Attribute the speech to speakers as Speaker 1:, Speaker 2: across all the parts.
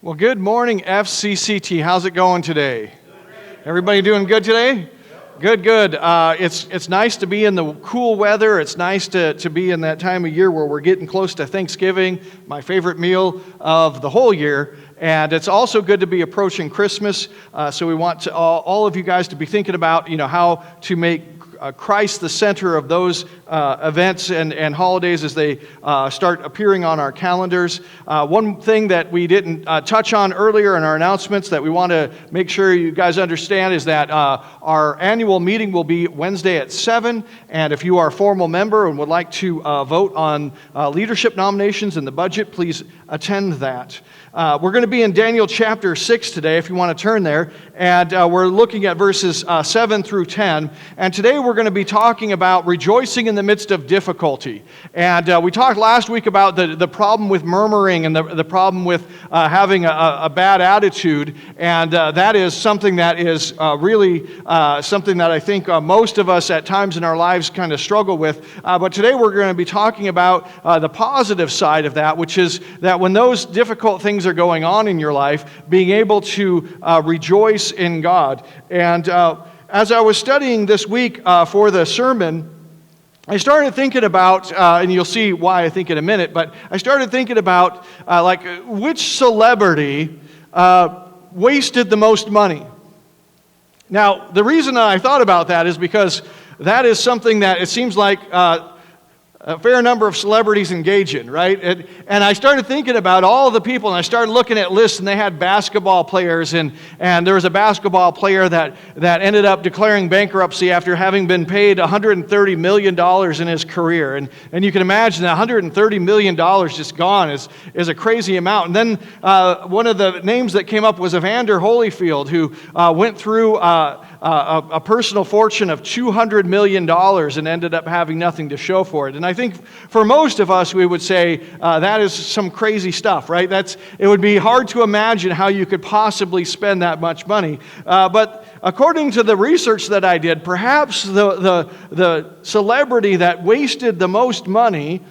Speaker 1: Well, good morning, FCCT. How's it going today? Everybody doing good today? Good, good. It's nice to be in the cool weather. It's nice to be in that time of year where we're getting close to Thanksgiving, my favorite meal of the whole year. And it's also good to be approaching Christmas. So we want all of you guys to be thinking about, how to make Christ the center of those events and holidays as they start appearing on our calendars. One thing that we didn't touch on earlier in our announcements that we want to make sure you guys understand is that our annual meeting will be Wednesday at 7, and if you are a formal member and would like to vote on leadership nominations in the budget, please attend that. We're going to be in Daniel chapter 6 today, if you want to turn there, and we're looking at verses 7 through 10, and today we're going to be talking about rejoicing in the midst of difficulty. And we talked last week about the problem with murmuring and the problem with having a bad attitude, and that is something that is really something that I think most of us at times in our lives kind of struggle with. But today we're going to be talking about the positive side of that, which is that when those difficult things are going on in your life, being able to rejoice in God. And as I was studying this week for the sermon, I started thinking about, and you'll see why I think in a minute, but I started thinking about which celebrity wasted the most money. Now, the reason I thought about that is because that is something that it seems like a fair number of celebrities engage in, right? And I started thinking about all of the people, and I started looking at lists, and they had basketball players, and there was a basketball player that ended up declaring bankruptcy after having been paid $130 million in his career. And you can imagine that $130 million just gone is a crazy amount. And then one of the names that came up was Evander Holyfield, who went through a personal fortune of $200 million and ended up having nothing to show for it. And I think for most of us, we would say that is some crazy stuff, right? It would be hard to imagine how you could possibly spend that much money. But according to the research that I did, perhaps the celebrity that wasted the most money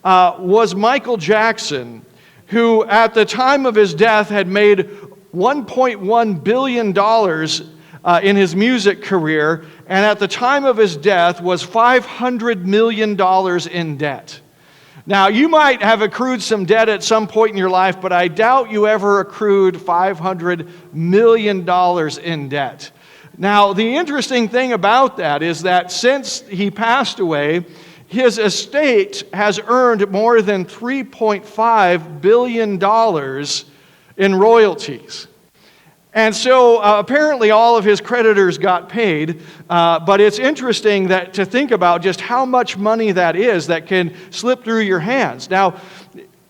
Speaker 1: was Michael Jackson, who at the time of his death had made $1.1 billion in his music career, and at the time of his death was $500 million in debt. Now, you might have accrued some debt at some point in your life, but I doubt you ever accrued $500 million in debt. Now, the interesting thing about that is that since he passed away, his estate has earned more than $3.5 billion in royalties. And so apparently all of his creditors got paid, but it's interesting to think about just how much money that is that can slip through your hands. Now,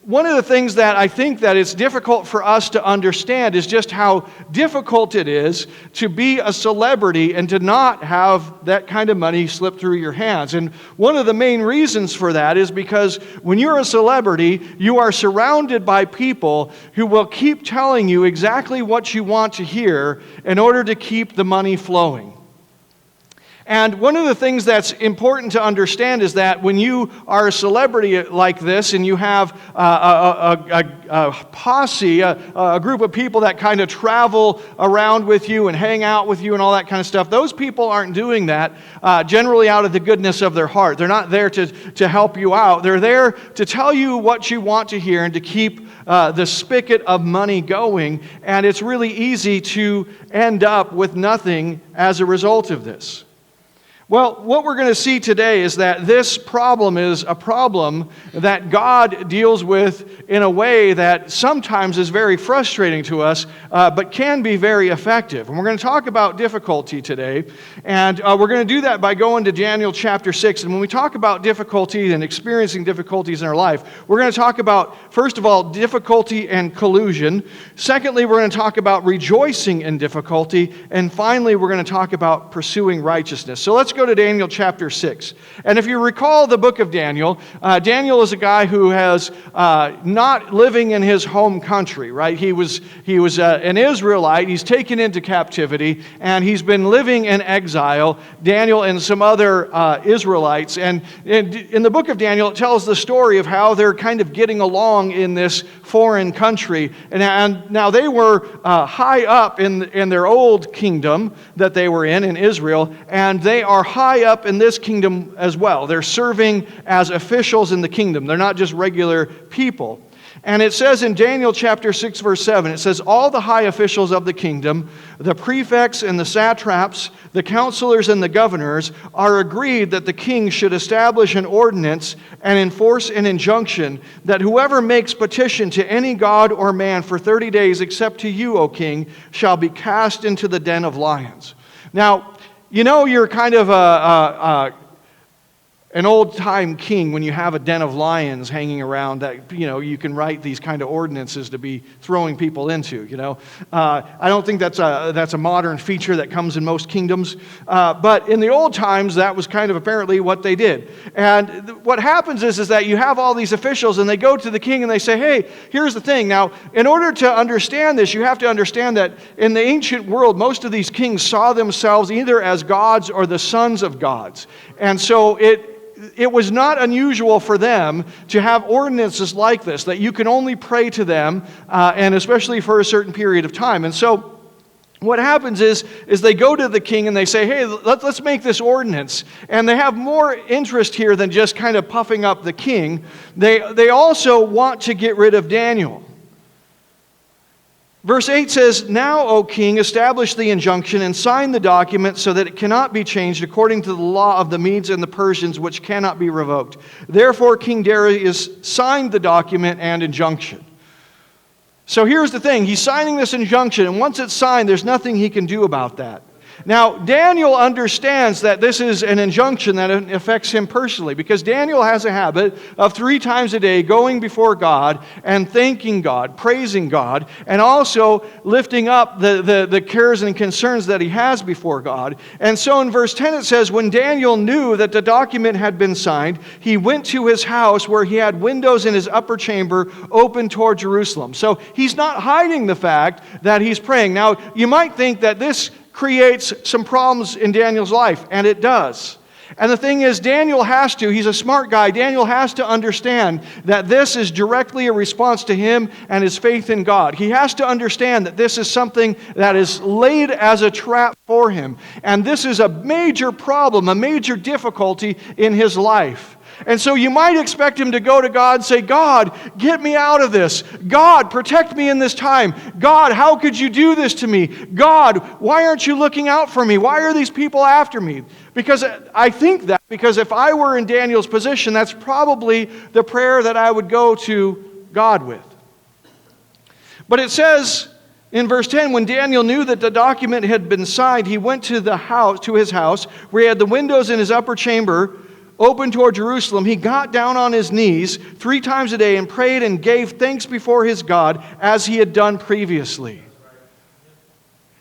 Speaker 1: one of the things that I think that it's difficult for us to understand is just how difficult it is to be a celebrity and to not have that kind of money slip through your hands. And one of the main reasons for that is because when you're a celebrity, you are surrounded by people who will keep telling you exactly what you want to hear in order to keep the money flowing. And one of the things that's important to understand is that when you are a celebrity like this and you have a posse, a group of people that kind of travel around with you and hang out with you and all that kind of stuff, those people aren't doing that generally out of the goodness of their heart. They're not there to help you out. They're there to tell you what you want to hear and to keep the spigot of money going. And it's really easy to end up with nothing as a result of this. Well, what we're going to see today is that this problem is a problem that God deals with in a way that sometimes is very frustrating to us, but can be very effective. And we're going to talk about difficulty today, and we're going to do that by going to Daniel chapter 6. And when we talk about difficulty and experiencing difficulties in our life, we're going to talk about, first of all, difficulty and collusion. Secondly, we're going to talk about rejoicing in difficulty. And finally, we're going to talk about pursuing righteousness. So let's go to Daniel chapter 6. And if you recall the book of Daniel, Daniel is a guy who has not living in his home country, right? He was an Israelite. He's taken into captivity, and he's been living in exile. Daniel and some other Israelites. And in the book of Daniel, it tells the story of how they're kind of getting along in this foreign country. And now they were high up in their old kingdom that they were in Israel, and they are high up in this kingdom as well. They're serving as officials in the kingdom. They're not just regular people. And it says in Daniel chapter 6, verse 7, it says, all the high officials of the kingdom, the prefects and the satraps, the counselors and the governors, are agreed that the king should establish an ordinance and enforce an injunction that whoever makes petition to any god or man for 30 days except to you, O king, shall be cast into the den of lions. Now, you know you're kind of an old-time king when you have a den of lions hanging around that, you can write these kind of ordinances to be throwing people into, I don't think that's a modern feature that comes in most kingdoms. But in the old times, that was kind of apparently what they did. And what happens is that you have all these officials, and they go to the king and they say, hey, here's the thing. Now, in order to understand this, you have to understand that in the ancient world, most of these kings saw themselves either as gods or the sons of gods. And so it was not unusual for them to have ordinances like this, that you can only pray to them, and especially for a certain period of time. And so what happens is they go to the king and they say, hey, let's make this ordinance. And they have more interest here than just kind of puffing up the king. They also want to get rid of Daniel. Verse 8 says, now, O king, establish the injunction and sign the document so that it cannot be changed according to the law of the Medes and the Persians, which cannot be revoked. Therefore, King Darius signed the document and injunction. So here's the thing. He's signing this injunction, and once it's signed, there's nothing he can do about that. Now, Daniel understands that this is an injunction that affects him personally, because Daniel has a habit of 3 times a day going before God and thanking God, praising God, and also lifting up the cares and concerns that he has before God. And so in verse 10 it says, when Daniel knew that the document had been signed, he went to his house where he had windows in his upper chamber open toward Jerusalem. So he's not hiding the fact that he's praying. Now, you might think that this creates some problems in Daniel's life, and it does. And the thing is, he's a smart guy, Daniel has to understand that this is directly a response to him and his faith in God. He has to understand that this is something that is laid as a trap for him. And this is a major problem, a major difficulty in his life. And so you might expect him to go to God and say, God, get me out of this. God, protect me in this time. God, how could you do this to me? God, why aren't you looking out for me? Why are these people after me? Because I think that, because if I were in Daniel's position, that's probably the prayer that I would go to God with. But it says in verse 10, when Daniel knew that the document had been signed, he went to his house, where he had the windows in his upper chamber open toward Jerusalem. He got down on his knees 3 times a day and prayed and gave thanks before his God as he had done previously.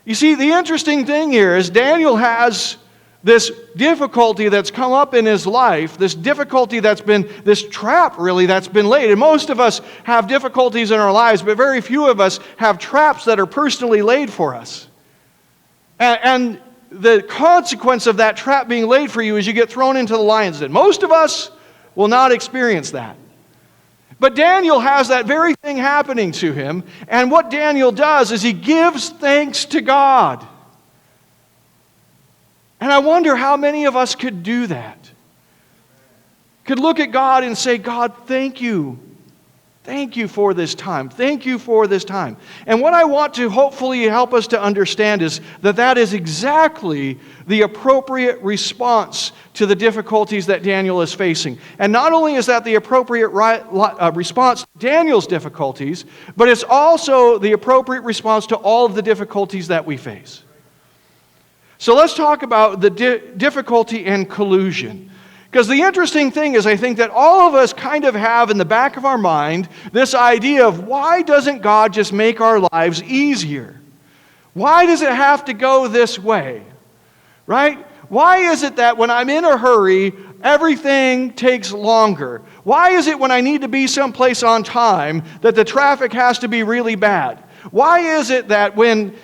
Speaker 1: You see, the interesting thing here is Daniel has this difficulty that's come up in his life, this difficulty that's been, this trap really that's been laid. And most of us have difficulties in our lives, but very few of us have traps that are personally laid for us. And the consequence of that trap being laid for you is you get thrown into the lion's den. Most of us will not experience that. But Daniel has that very thing happening to him. And what Daniel does is he gives thanks to God. And I wonder how many of us could do that. Could look at God and say, God, thank you. Thank you for this time. Thank you for this time. And what I want to hopefully help us to understand is that that is exactly the appropriate response to the difficulties that Daniel is facing. And not only is that the appropriate response to Daniel's difficulties, but it's also the appropriate response to all of the difficulties that we face. So let's talk about the difficulty and collusion. Because the interesting thing is, I think that all of us kind of have in the back of our mind this idea of, why doesn't God just make our lives easier? Why does it have to go this way? Right? Why is it that when I'm in a hurry, everything takes longer? Why is it when I need to be someplace on time that the traffic has to be really bad? Why is it that when,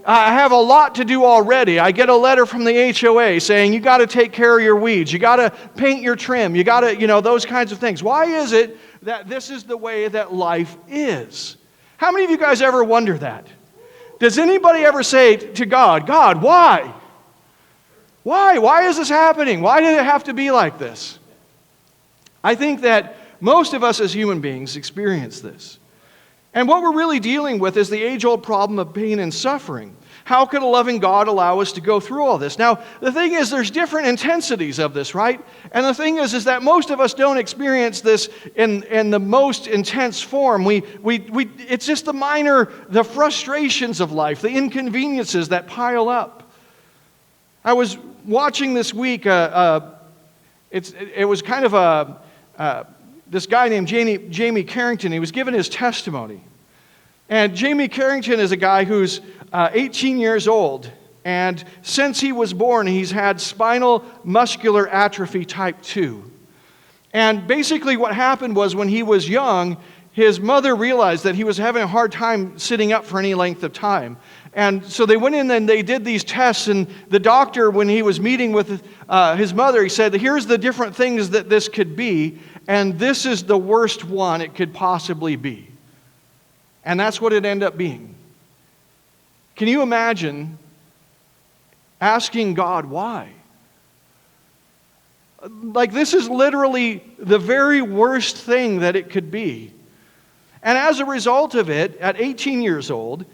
Speaker 1: I have a lot to do already, I get a letter from the HOA saying you got to take care of your weeds, you got to paint your trim, you got to, those kinds of things. Why is it that this is the way that life is? How many of you guys ever wonder that? Does anybody ever say to God, God, why? Why? Why is this happening? Why did it have to be like this? I think that most of us as human beings experience this. And what we're really dealing with is the age-old problem of pain and suffering. How could a loving God allow us to go through all this? Now, the thing is, there's different intensities of this, right? And the thing is that most of us don't experience this in the most intense form. It's just the frustrations of life, the inconveniences that pile up. I was watching this week, it was kind of this guy named Jamie Carrington. He was given his testimony. And Jamie Carrington is a guy who's 18 years old. And since he was born, he's had spinal muscular atrophy type 2. And basically what happened was when he was young, his mother realized that he was having a hard time sitting up for any length of time. And so they went in and they did these tests, and the doctor, when he was meeting with his mother, he said, here's the different things that this could be, and this is the worst one it could possibly be. And that's what it ended up being. Can you imagine asking God why? Like, this is literally the very worst thing that it could be. And as a result of it, at 18 years old,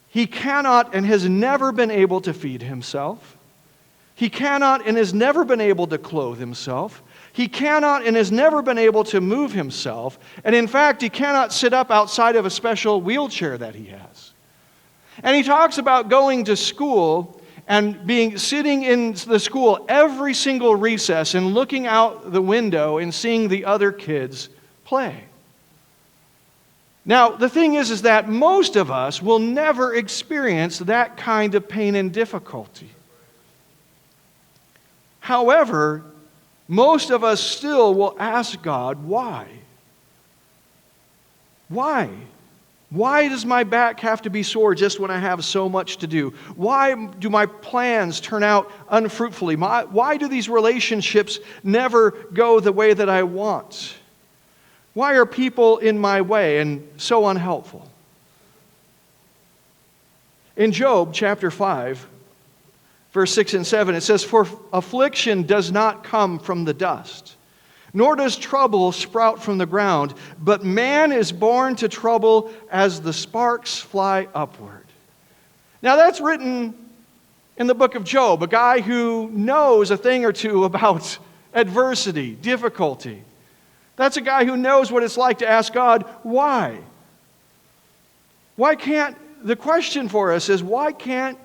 Speaker 1: he cannot and has never been able to feed himself. He cannot and has never been able to clothe himself. He cannot and has never been able to move himself. And in fact, he cannot sit up outside of a special wheelchair that he has. And he talks about going to school and sitting in the school every single recess and looking out the window and seeing the other kids play. Now, the thing is that most of us will never experience that kind of pain and difficulty. However, most of us still will ask God, why? Why? Why does my back have to be sore just when I have so much to do? Why do my plans turn out unfruitfully? Why do these relationships never go the way that I want? Why are people in my way and so unhelpful? In Job chapter 5, verse 6 and 7, it says, "For affliction does not come from the dust, nor does trouble sprout from the ground, but man is born to trouble as the sparks fly upward." Now that's written in the book of Job, a guy who knows a thing or two about adversity, difficulty. That's a guy who knows what it's like to ask God, why? The question for us is, why can't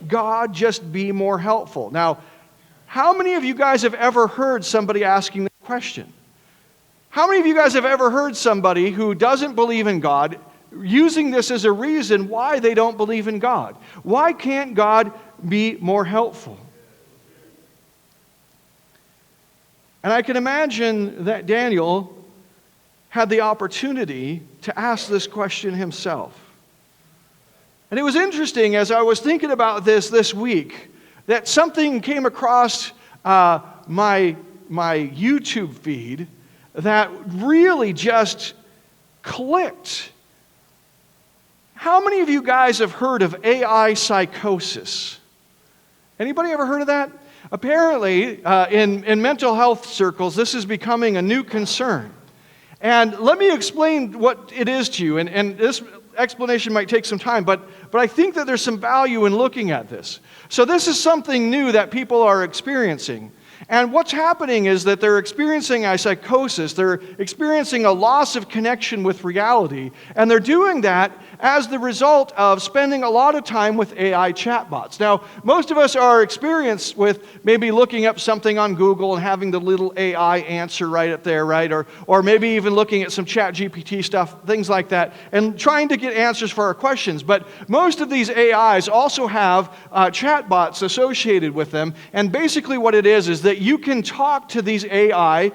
Speaker 1: God just be more helpful? Now, how many of you guys have ever heard somebody asking that question? How many of you guys have ever heard somebody who doesn't believe in God using this as a reason why they don't believe in God? Why can't God be more helpful? And I can imagine that Daniel had the opportunity to ask this question himself. And it was interesting as I was thinking about this week that something came across my YouTube feed that really just clicked. How many of you guys have heard of AI psychosis? Anybody ever heard of that? Apparently, in mental health circles, this is becoming a new concern. And let me explain what it is to you. And this explanation might take some time, but I think that there's some value in looking at this. So this is something new that people are experiencing. And what's happening is that they're experiencing a psychosis. They're experiencing a loss of connection with reality. And they're doing that as the result of spending a lot of time with AI chatbots. Now, most of us are experienced with maybe looking up something on Google and having the little AI answer right up there, right? Or maybe even looking at some ChatGPT stuff, things like that, and trying to get answers for our questions. But most of these AIs also have chatbots associated with them. And basically what it is that you can talk to these AI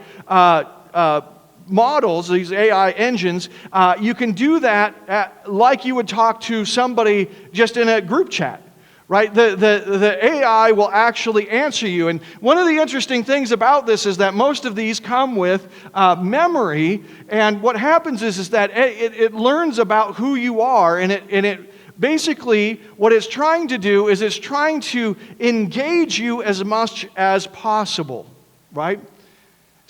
Speaker 1: models, these AI engines. You can do that like you would talk to somebody just in a group chat. Right? The AI will actually answer you. And one of the interesting things about this is that most of these come with memory. And what happens is that it learns about who you are. And it basically, what it's trying to do is it's trying to engage you as much as possible. Right?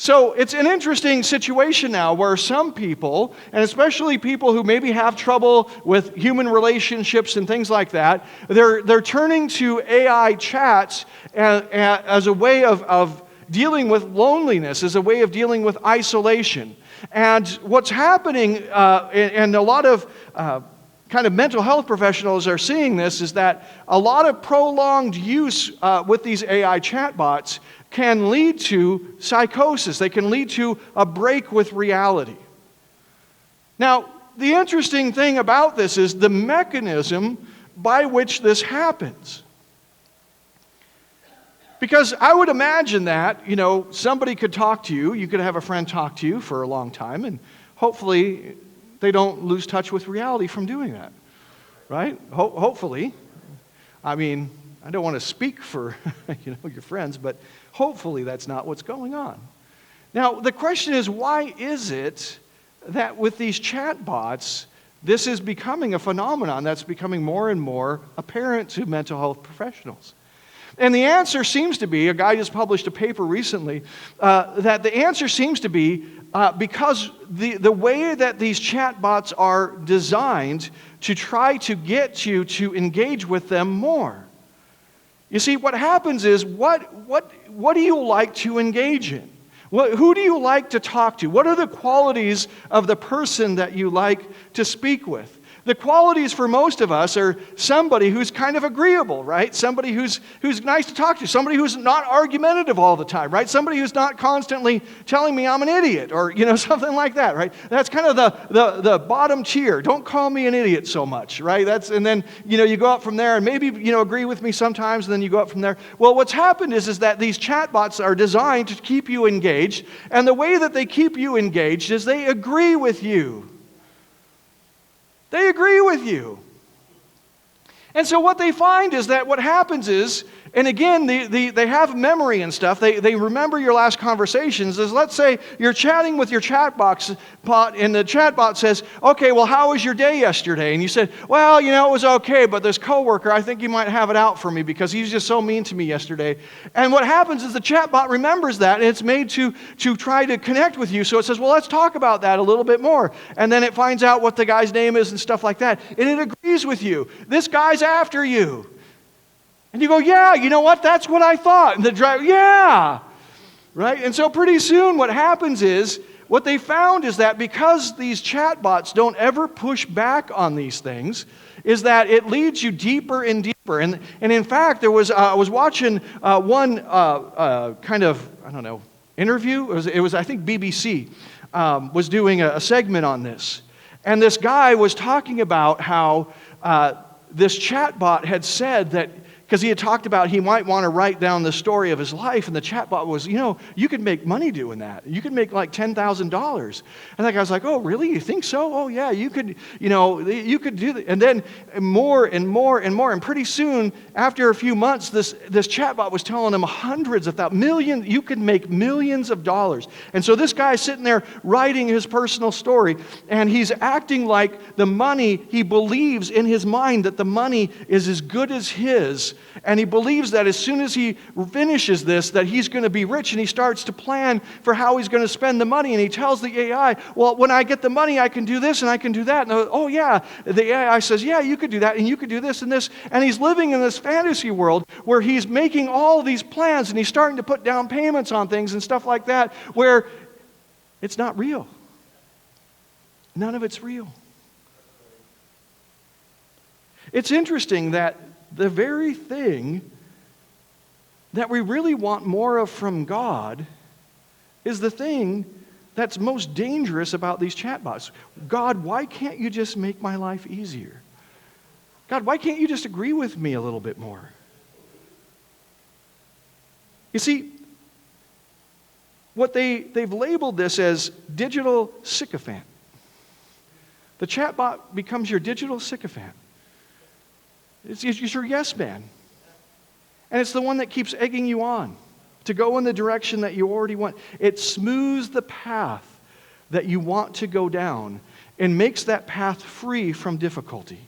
Speaker 1: So it's an interesting situation now where some people, and especially people who maybe have trouble with human relationships and things like that, they're turning to AI chats as a way of dealing with loneliness, as a way of dealing with isolation. And what's happening, and a lot of kind of mental health professionals are seeing this, is that a lot of prolonged use with these AI chatbots can lead to psychosis. They can lead to a break with reality. Now, the interesting thing about this is the mechanism by which this happens. Because I would imagine that, somebody could talk to you, you could have a friend talk to you for a long time, and hopefully they don't lose touch with reality from doing that, right? Hopefully. I mean, I don't want to speak for your friends, but hopefully that's not what's going on. Now, the question is, why is it that with these chatbots, this is becoming a phenomenon that's becoming more and more apparent to mental health professionals? And the answer seems to be, a guy just published a paper recently, that the answer seems to be because the way that these chatbots are designed to try to get you to engage with them more. You see, what happens is, what do you like to engage in? Who do you like to talk to? What are the qualities of the person that you like to speak with? The qualities for most of us are somebody who's kind of agreeable, right? Somebody who's nice to talk to. Somebody who's not argumentative all the time, right? Somebody who's not constantly telling me I'm an idiot or, something like that, right? That's kind of the bottom tier. Don't call me an idiot so much, right? And then, you go up from there and maybe, agree with me sometimes, and then you go up from there. Well, what's happened is that these chatbots are designed to keep you engaged, and the way that they keep you engaged is they agree with you. They agree with you. And so what they find is that what happens is, and again, they have memory and stuff. They remember your last conversations. Is, let's say you're chatting with your chatbot, and the chatbot says, okay, well, how was your day yesterday? And you said, well, it was okay, but this coworker, I think he might have it out for me because he's just so mean to me yesterday. And what happens is the chatbot remembers that, and it's made to try to connect with you. So it says, well, let's talk about that a little bit more. And then it finds out what the guy's name is and stuff like that. And it agrees with you. This guy's after you. And you go, yeah, you know what? That's what I thought. And the driver, yeah. Right? And so pretty soon what happens is, what they found is that because these chatbots don't ever push back on these things, is that it leads you deeper and deeper. And in fact, I was watching one kind of, interview. It was I think BBC was doing a segment on this. And this guy was talking about how this chatbot had said that, because he had talked about he might want to write down the story of his life, and the chatbot was, you could make money doing that. You could make like $10,000. And that guy was like, oh, really? You think so? Oh, yeah, you could, you could do that. And then more and more and more. And pretty soon, after a few months, this chatbot was telling him hundreds of thousands, millions, you could make millions of dollars. And so this guy's sitting there writing his personal story, and he's acting like the money, he believes in his mind that the money is as good as his. And he believes that as soon as he finishes this, that he's going to be rich, and he starts to plan for how he's going to spend the money. And he tells the AI, well, when I get the money, I can do this and I can do that. And oh, yeah. The AI says, yeah, you could do that and you could do this and this. And he's living in this fantasy world where he's making all these plans, and he's starting to put down payments on things and stuff like that, where it's not real. None of it's real. It's interesting that the very thing that we really want more of from God is the thing that's most dangerous about these chatbots. God, why can't you just make my life easier? God, why can't you just agree with me a little bit more? You see, they've labeled this as digital sycophant. The chatbot becomes your digital sycophant. It's your yes man. And it's the one that keeps egging you on to go in the direction that you already want. It smooths the path that you want to go down and makes that path free from difficulty.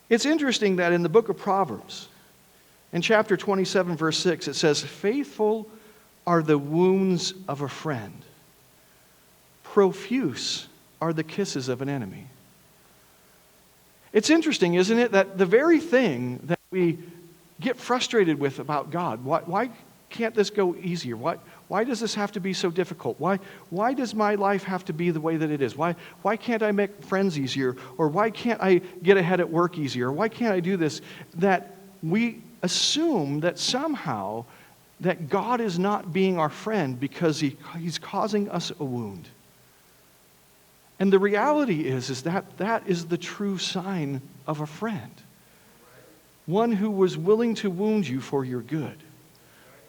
Speaker 1: It's interesting that in the book of Proverbs, in chapter 27, verse 6, it says, "Faithful are the wounds of a friend. Profuse are the kisses of an enemy." It's interesting, isn't it, that the very thing that we get frustrated with about God, why can't this go easier? Why does this have to be so difficult? Why does my life have to be the way that it is? Why can't I make friends easier? Or why can't I get ahead at work easier? Why can't I do this? That we assume that somehow that God is not being our friend because He's causing us a wound. And the reality is that is the true sign of a friend. One who was willing to wound you for your good.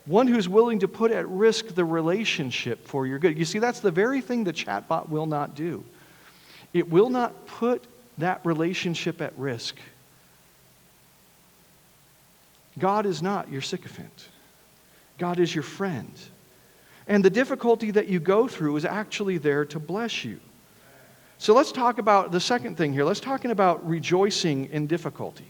Speaker 1: One who's willing to put at risk the relationship for your good. You see, that's the very thing the chatbot will not do. It will not put that relationship at risk. God is not your sycophant. God is your friend. And the difficulty that you go through is actually there to bless you. So let's talk about the second thing here. Let's talk about rejoicing in difficulty.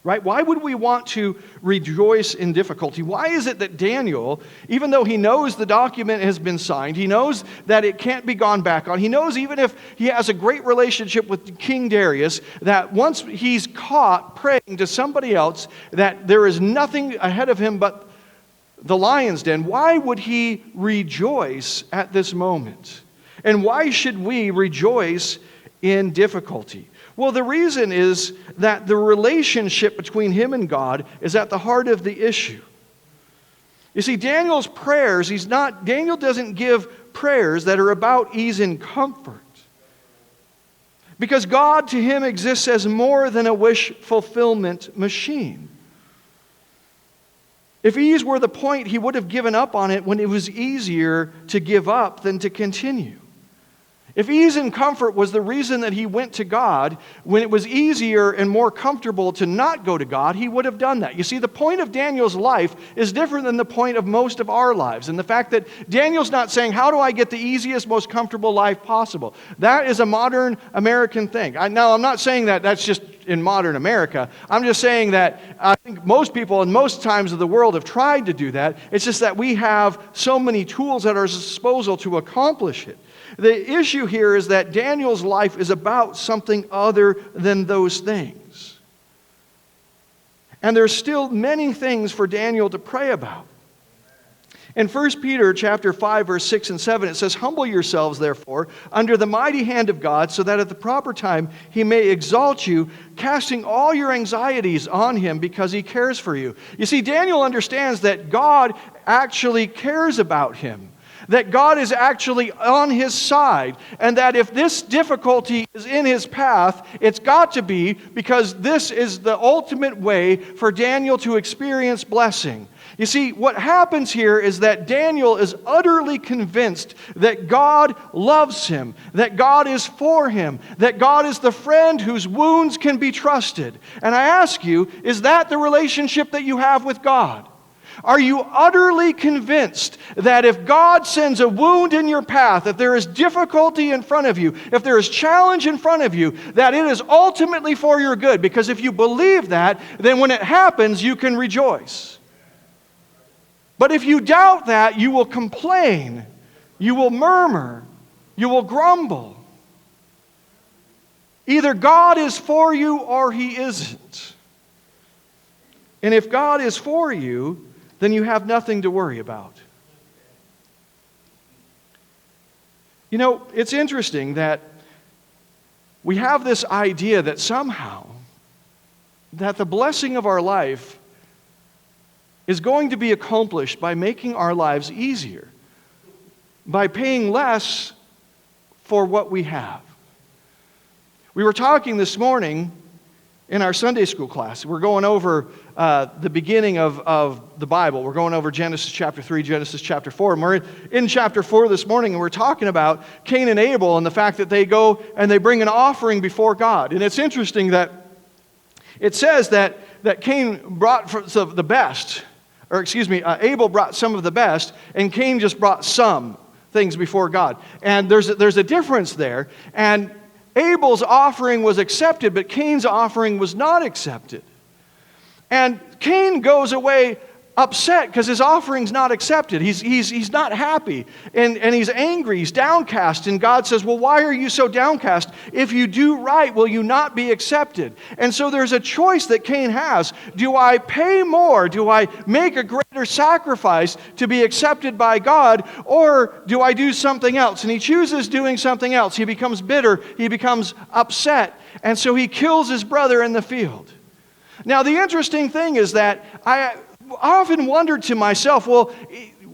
Speaker 1: Right? Why would we want to rejoice in difficulty? Why is it that Daniel, even though he knows the document has been signed, he knows that it can't be gone back on, he knows even if he has a great relationship with King Darius, that once he's caught praying to somebody else, that there is nothing ahead of him but the lion's den, why would he rejoice at this moment? And why should we rejoice in difficulty? Well, the reason is that the relationship between him and God is at the heart of the issue. You see, Daniel's prayers, Daniel doesn't give prayers that are about ease and comfort. Because God to him exists as more than a wish fulfillment machine. If ease were the point, he would have given up on it when it was easier to give up than to continue. If ease and comfort was the reason that he went to God, when it was easier and more comfortable to not go to God, he would have done that. You see, the point of Daniel's life is different than the point of most of our lives. And the fact that Daniel's not saying, how do I get the easiest, most comfortable life possible? That is a modern American thing. Now, I'm not saying that that's just in modern America. I'm just saying that I think most people in most times of the world have tried to do that. It's just that we have so many tools at our disposal to accomplish it. The issue here is that Daniel's life is about something other than those things. And there's still many things for Daniel to pray about. In 1 Peter chapter 5, verse 6 and 7, it says, "Humble yourselves, therefore, under the mighty hand of God, so that at the proper time He may exalt you, casting all your anxieties on Him because He cares for you." You see, Daniel understands that God actually cares about him. That God is actually on his side, and that if this difficulty is in his path, it's got to be because this is the ultimate way for Daniel to experience blessing. You see, what happens here is that Daniel is utterly convinced that God loves him, that God is for him, that God is the friend whose wounds can be trusted. And I ask you, is that the relationship that you have with God? Are you utterly convinced that if God sends a wound in your path, if there is difficulty in front of you, if there is challenge in front of you, that it is ultimately for your good? Because if you believe that, then when it happens, you can rejoice. But if you doubt that, you will complain, you will murmur, you will grumble. Either God is for you or He isn't. And if God is for you, then you have nothing to worry about. You know, it's interesting that we have this idea that somehow that the blessing of our life is going to be accomplished by making our lives easier, by paying less for what we have. We were talking this morning in our Sunday school class. We're going over the beginning of the Bible. We're going over Genesis chapter 3, Genesis chapter 4. And we're in chapter 4 this morning, and we're talking about Cain and Abel and the fact that they go and they bring an offering before God. And it's interesting that it says that Cain brought the best, or excuse me, Abel brought some of the best, and Cain just brought some things before God. And there's a difference there. And Abel's offering was accepted, but Cain's offering was not accepted. And Cain goes away upset because his offering's not accepted. He's not happy, and he's angry, he's downcast. And God says, well, why are you so downcast? If you do right, will you not be accepted? And so there's a choice that Cain has. Do I pay more? Do I make a greater sacrifice to be accepted by God? Or do I do something else? And he chooses doing something else. He becomes bitter, he becomes upset, and so he kills his brother in the field. Now, the interesting thing is that I often wondered to myself, well,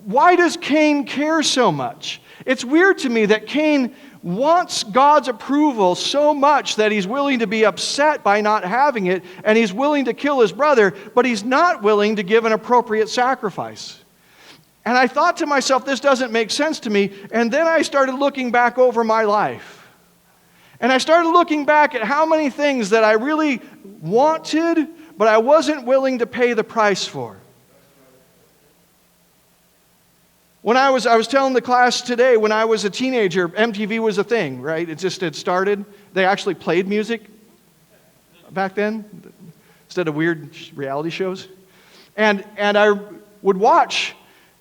Speaker 1: why does Cain care so much? It's weird to me that Cain wants God's approval so much that he's willing to be upset by not having it, and he's willing to kill his brother, but he's not willing to give an appropriate sacrifice. And I thought to myself, this doesn't make sense to me, and then I started looking back over my life. And I started looking back at how many things that I really wanted, but I wasn't willing to pay the price for. When I was telling the class today, when I was a teenager, MTV was a thing, right? It started. They actually played music back then instead of weird reality shows. And I would watch,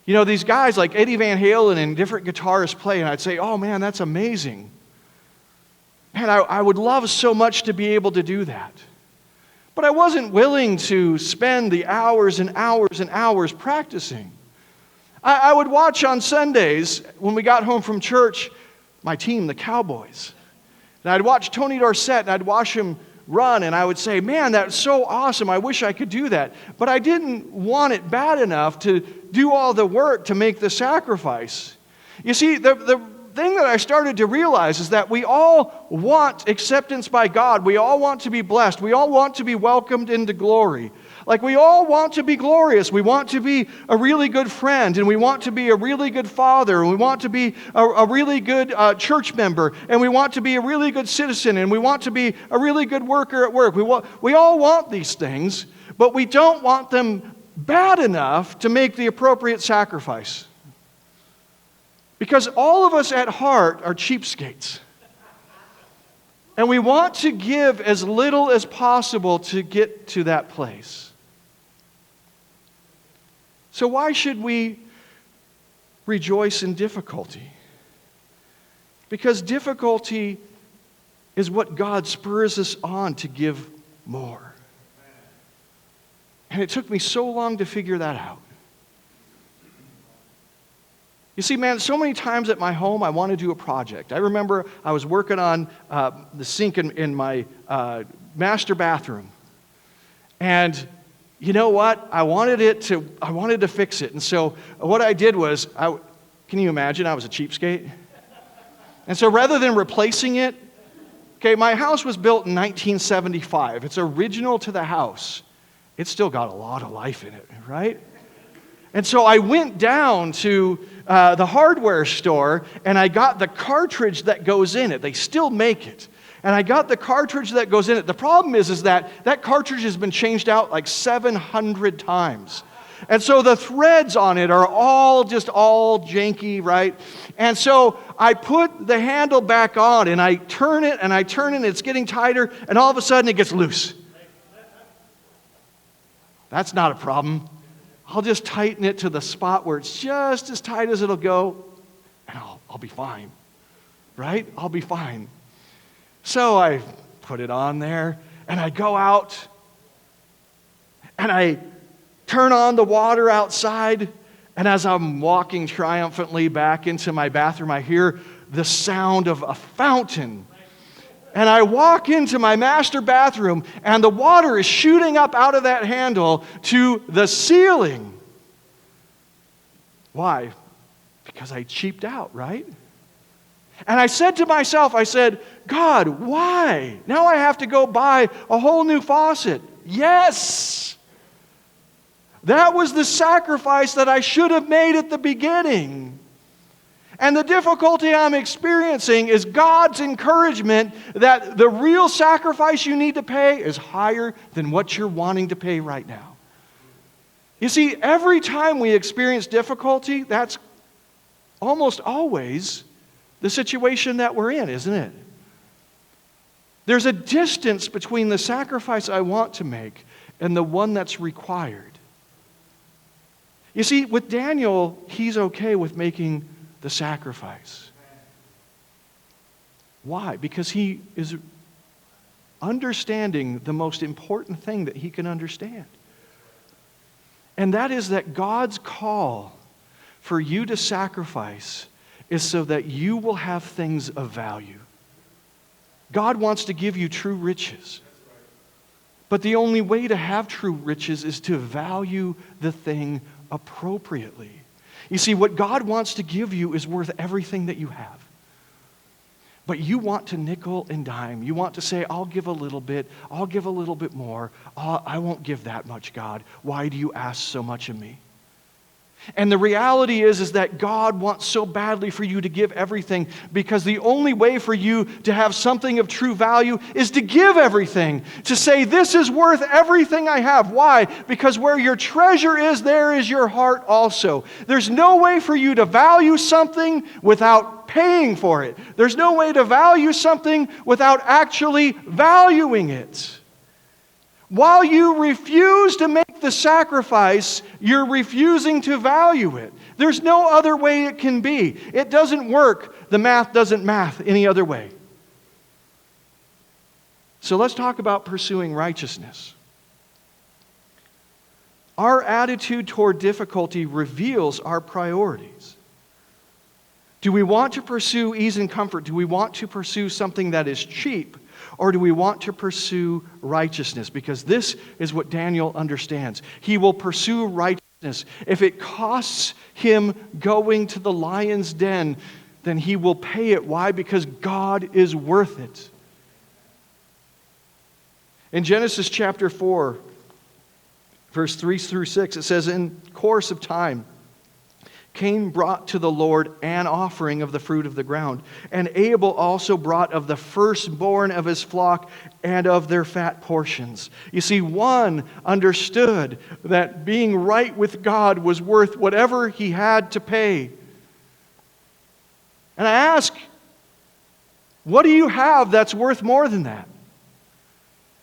Speaker 1: these guys like Eddie Van Halen and different guitarists play, and I'd say, oh man, that's amazing. Man, I would love so much to be able to do that. But I wasn't willing to spend the hours and hours and hours practicing. I would watch on Sundays, when we got home from church, my team, the Cowboys. And I'd watch Tony Dorsett, and I'd watch him run, and I would say, man, that's so awesome. I wish I could do that. But I didn't want it bad enough to do all the work to make the sacrifice. You see, the thing that I started to realize is that we all want acceptance by God. We all want to be blessed. We all want to be welcomed into glory. Like, we all want to be glorious. We want to be a really good friend, and we want to be a really good father, and we want to be a really good church member, and we want to be a really good citizen, and we want to be a really good worker at work. We all want these things, but we don't want them bad enough to make the appropriate sacrifice. Because all of us at heart are cheapskates. And we want to give as little as possible to get to that place. So why should we rejoice in difficulty? Because difficulty is what God spurs us on to give more. And it took me so long to figure that out. You see, man, so many times at my home, I want to do a project. I remember I was working on the sink in my master bathroom. And you know what? I wanted to fix it. And so what I did was, can you imagine? I was a cheapskate. And so rather than replacing it, okay, my house was built in 1975. It's original to the house. It's still got a lot of life in it, right? And so I went down to the hardware store, and I got the cartridge that goes in it. They still make it. And I got the cartridge that goes in it. The problem is that cartridge has been changed out like 700 times. And so the threads on it are all janky, right? And so I put the handle back on, and I turn it, and it's getting tighter, and all of a sudden it gets loose. That's not a problem. I'll just tighten it to the spot where it's just as tight as it'll go, and I'll be fine, right? I'll be fine. So I put it on there, and I go out, and I turn on the water outside, and as I'm walking triumphantly back into my bathroom, I hear the sound of a fountain. And I walk into my master bathroom, and the water is shooting up out of that handle to the ceiling. Why? Because I cheaped out, right? And I said to myself, I said, God, why? Now I have to go buy a whole new faucet. Yes! That was the sacrifice that I should have made at the beginning. And the difficulty I'm experiencing is God's encouragement that the real sacrifice you need to pay is higher than what you're wanting to pay right now. You see, every time we experience difficulty, that's almost always the situation that we're in, isn't it? There's a distance between the sacrifice I want to make and the one that's required. You see, with Daniel, he's okay with making the sacrifice. Why? Because he is understanding the most important thing that he can understand. And that is that God's call for you to sacrifice is so that you will have things of value. God wants to give you true riches. But the only way to have true riches is to value the thing appropriately. You see, what God wants to give you is worth everything that you have. But you want to nickel and dime. You want to say, I'll give a little bit. I'll give a little bit more. I won't give that much, God. Why do you ask so much of me? And the reality is that God wants so badly for you to give everything, because the only way for you to have something of true value is to give everything. To say, this is worth everything I have. Why? Because where your treasure is, there is your heart also. There's no way for you to value something without paying for it. There's no way to value something without actually valuing it. While you refuse to make the sacrifice, you're refusing to value it. There's no other way it can be. It doesn't work. The math doesn't math any other way. So let's talk about pursuing righteousness. Our attitude toward difficulty reveals our priorities. Do we want to pursue ease and comfort? Do we want to pursue something that is cheap? Or do we want to pursue righteousness? Because this is what Daniel understands. He will pursue righteousness. If it costs him going to the lion's den, then he will pay it. Why? Because God is worth it. In Genesis chapter 4, verse 3 through 6, it says, in course of time, Cain brought to the Lord an offering of the fruit of the ground. And Abel also brought of the firstborn of his flock and of their fat portions. You see, one understood that being right with God was worth whatever he had to pay. And I ask, what do you have that's worth more than that?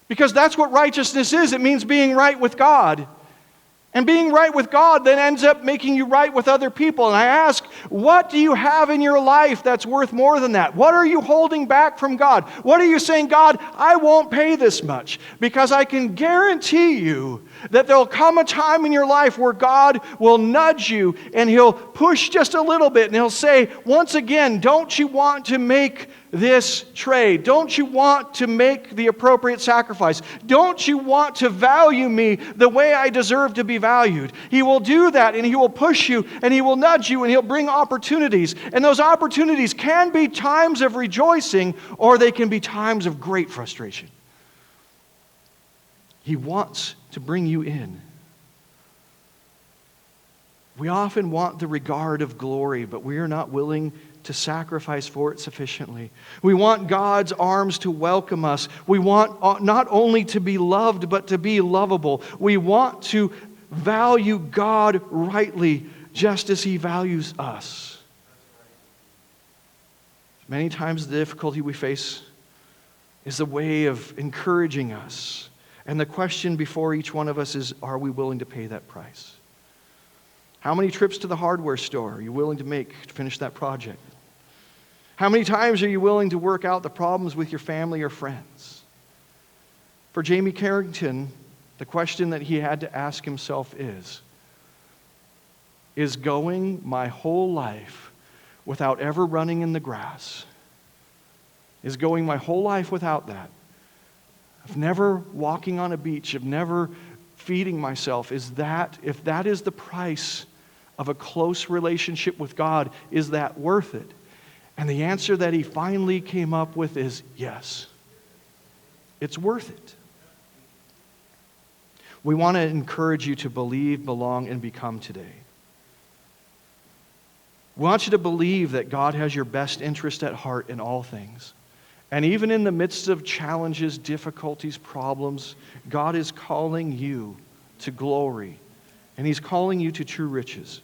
Speaker 1: Because that's what righteousness is. It means being right with God. And being right with God then ends up making you right with other people. And I ask, what do you have in your life that's worth more than that? What are you holding back from God? What are you saying, God, I won't pay this much? Because I can guarantee you that there'll come a time in your life where God will nudge you and He'll push just a little bit and He'll say, once again, don't you want to make this trade? Don't you want to make the appropriate sacrifice? Don't you want to value me the way I deserve to be valued? He will do that, and He will push you, and He will nudge you, and He'll bring opportunities. And those opportunities can be times of rejoicing, or they can be times of great frustration. He wants to bring you in. We often want the regard of glory, but we are not willing to sacrifice for it sufficiently. We want God's arms to welcome us. We want not only to be loved, but to be lovable. We want to value God rightly, just as He values us. Many times the difficulty we face is a way of encouraging us. And the question before each one of us is, are we willing to pay that price? How many trips to the hardware store are you willing to make to finish that project? How many times are you willing to work out the problems with your family or friends? For Jamie Carrington, the question that he had to ask himself is going my whole life without ever running in the grass Is going my whole life without that, of never walking on a beach, of never feeding myself, if that is the price of a close relationship with God, is that worth it? And the answer that he finally came up with is yes. It's worth it. We want to encourage you to believe, belong, and become today. We want you to believe that God has your best interest at heart in all things. And even in the midst of challenges, difficulties, problems, God is calling you to glory. And he's calling you to true riches.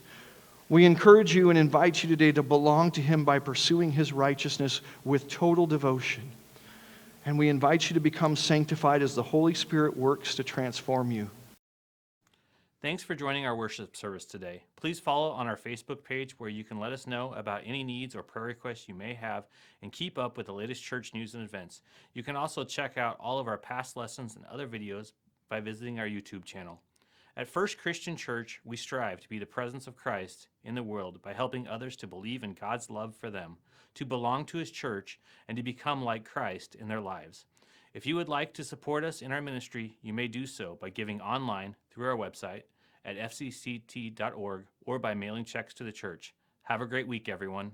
Speaker 1: We encourage you and invite you today to belong to him by pursuing his righteousness with total devotion. And we invite you to become sanctified as the Holy Spirit works to transform you.
Speaker 2: Thanks for joining our worship service today. Please follow on our Facebook page where you can let us know about any needs or prayer requests you may have and keep up with the latest church news and events. You can also check out all of our past lessons and other videos by visiting our YouTube channel. At First Christian Church, we strive to be the presence of Christ in the world by helping others to believe in God's love for them, to belong to his church, and to become like Christ in their lives. If you would like to support us in our ministry, you may do so by giving online through our website at fcct.org or by mailing checks to the church. Have a great week, everyone.